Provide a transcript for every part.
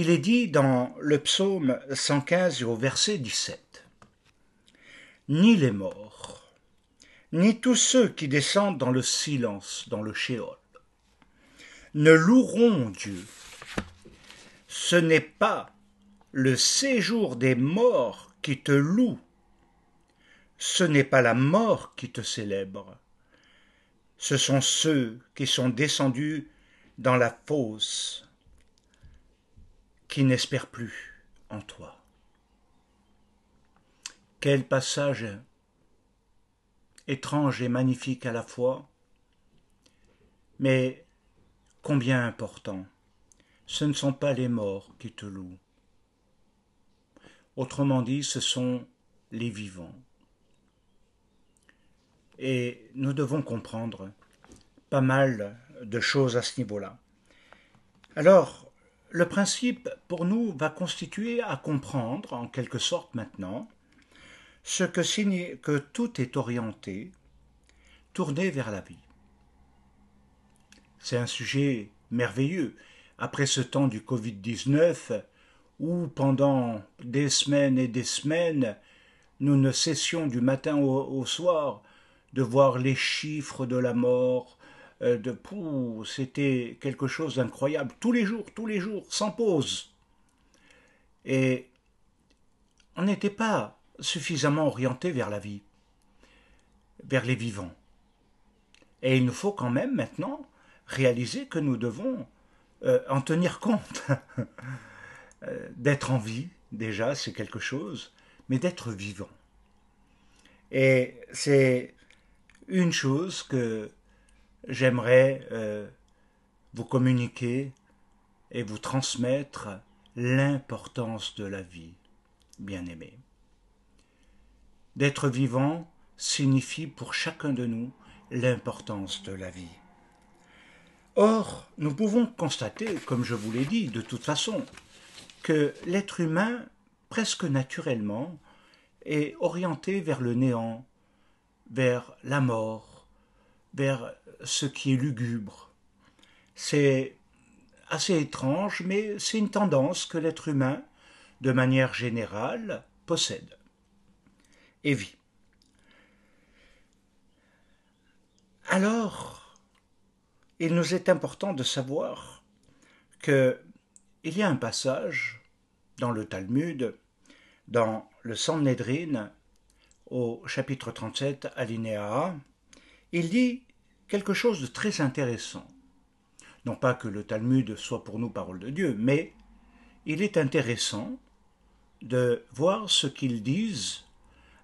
Il est dit dans le psaume 115 au verset 17 : « Ni les morts, ni tous ceux qui descendent dans le silence, dans le shéol, ne loueront Dieu. Ce n'est pas le séjour des morts qui te loue, ce n'est pas la mort qui te célèbre, ce sont ceux qui sont descendus dans la fosse, qui n'espèrent plus en toi. » Quel passage étrange et magnifique à la fois, mais combien important. Ce ne sont pas les morts qui te louent. Autrement dit, ce sont les vivants. Et nous devons comprendre pas mal de choses à ce niveau-là. Alors, le principe pour nous va constituer à comprendre, en quelque sorte maintenant, ce que signifie que tout est orienté, tourné vers la vie. C'est un sujet merveilleux. Après ce temps du Covid-19, où pendant des semaines et des semaines, nous ne cessions du matin au soir de voir les chiffres de la mort, c'était quelque chose d'incroyable, tous les jours, sans pause. Et on n'était pas suffisamment orienté vers la vie, vers les vivants. Et il nous faut quand même maintenant réaliser que nous devons en tenir compte. D'être en vie, déjà, c'est quelque chose, mais d'être vivant. Et c'est une chose que j'aimerais vous communiquer et vous transmettre, l'importance de la vie, bien-aimés. D'être vivant signifie pour chacun de nous l'importance de la vie. Or, nous pouvons constater, comme je vous l'ai dit, de toute façon, que l'être humain, presque naturellement, est orienté vers le néant, vers la mort, vers ce qui est lugubre. C'est assez étrange, mais c'est une tendance que l'être humain, de manière générale, possède et vit. Alors, il nous est important de savoir qu'il y a un passage dans le Talmud, dans le Sanhédrin, au chapitre 37, alinéa A, il dit quelque chose de très intéressant. Non pas que le Talmud soit pour nous parole de Dieu, mais il est intéressant de voir ce qu'ils disent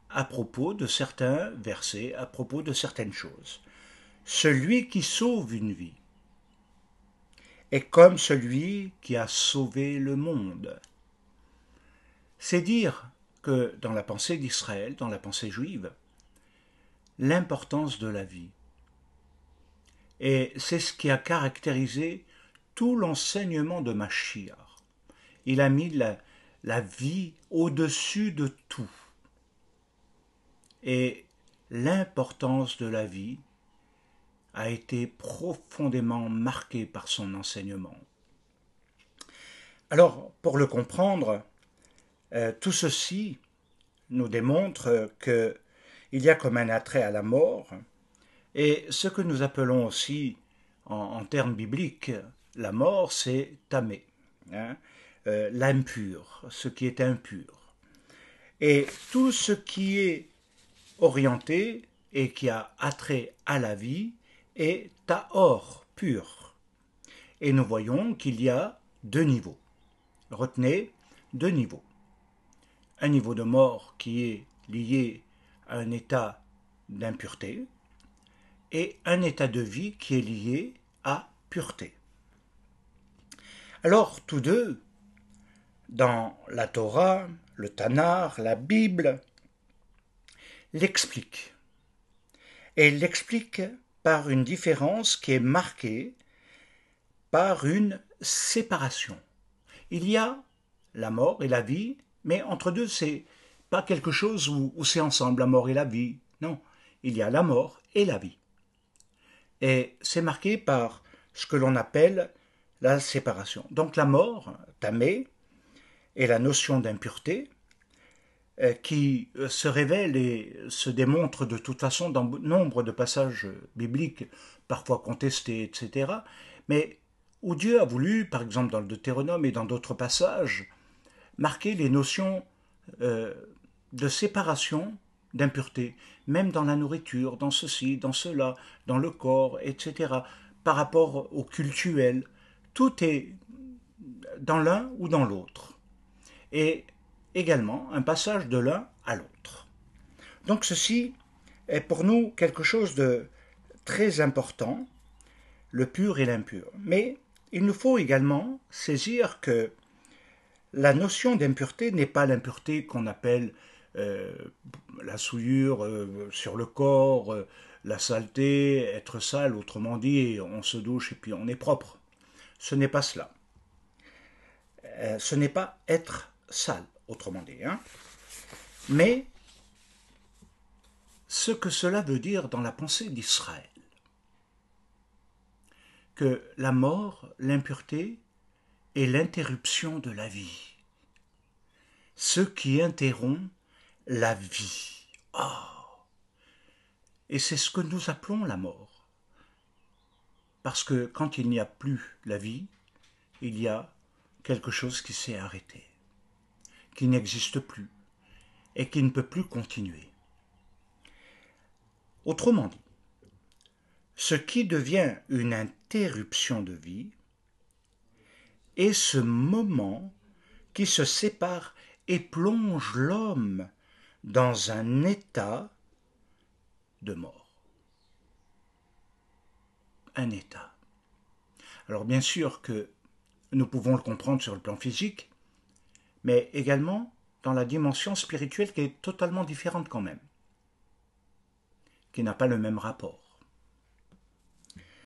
à propos de certains versets, à propos de certaines choses. Celui qui sauve une vie est comme celui qui a sauvé le monde. C'est dire que dans la pensée d'Israël, dans la pensée juive, l'importance de la vie. Et c'est ce qui a caractérisé tout l'enseignement de Mashiach. Il a mis la vie au-dessus de tout. Et l'importance de la vie a été profondément marquée par son enseignement. Alors, pour le comprendre, tout ceci nous démontre qu'il y a comme un attrait à la mort, et ce que nous appelons aussi, en termes bibliques, la mort, c'est tamé, l'impur, ce qui est impur. Et tout ce qui est orienté et qui a attrait à la vie est tahor, pur. Et nous voyons qu'il y a deux niveaux. Retenez, deux niveaux. Un niveau de mort qui est lié à un état d'impureté et un état de vie qui est lié à pureté. Alors, tous deux, dans la Torah, le Tanakh, la Bible, l'expliquent. Et l'expliquent par une différence qui est marquée par une séparation. Il y a la mort et la vie, mais entre deux, c'est pas quelque chose où c'est ensemble, la mort et la vie. Non, il y a la mort et la vie. Et c'est marqué par ce que l'on appelle la séparation. Donc la mort, tamé et la notion d'impureté, qui se révèle et se démontre de toute façon dans nombre de passages bibliques, parfois contestés, etc., mais où Dieu a voulu, par exemple dans le Deutéronome et dans d'autres passages, marquer les notions de séparation, d'impureté, même dans la nourriture, dans ceci, dans cela, dans le corps, etc., par rapport au cultuel. Tout est dans l'un ou dans l'autre. Et également un passage de l'un à l'autre. Donc ceci est pour nous quelque chose de très important, le pur et l'impur. Mais il nous faut également saisir que la notion d'impureté n'est pas l'impureté qu'on appelle la souillure sur le corps, la saleté, être sale, autrement dit, on se douche et puis on est propre. Ce n'est pas cela. Ce n'est pas être sale, autrement dit. Mais ce que cela veut dire dans la pensée d'Israël, que la mort, l'impureté est l'interruption de la vie. Ce qui interrompt la vie. Oh. Et c'est ce que nous appelons la mort. Parce que quand il n'y a plus la vie, il y a quelque chose qui s'est arrêté, qui n'existe plus et qui ne peut plus continuer. Autrement dit, ce qui devient une interruption de vie est ce moment qui se sépare et plonge l'homme dans un état de mort. Un état. Alors bien sûr que nous pouvons le comprendre sur le plan physique, mais également dans la dimension spirituelle qui est totalement différente quand même, qui n'a pas le même rapport.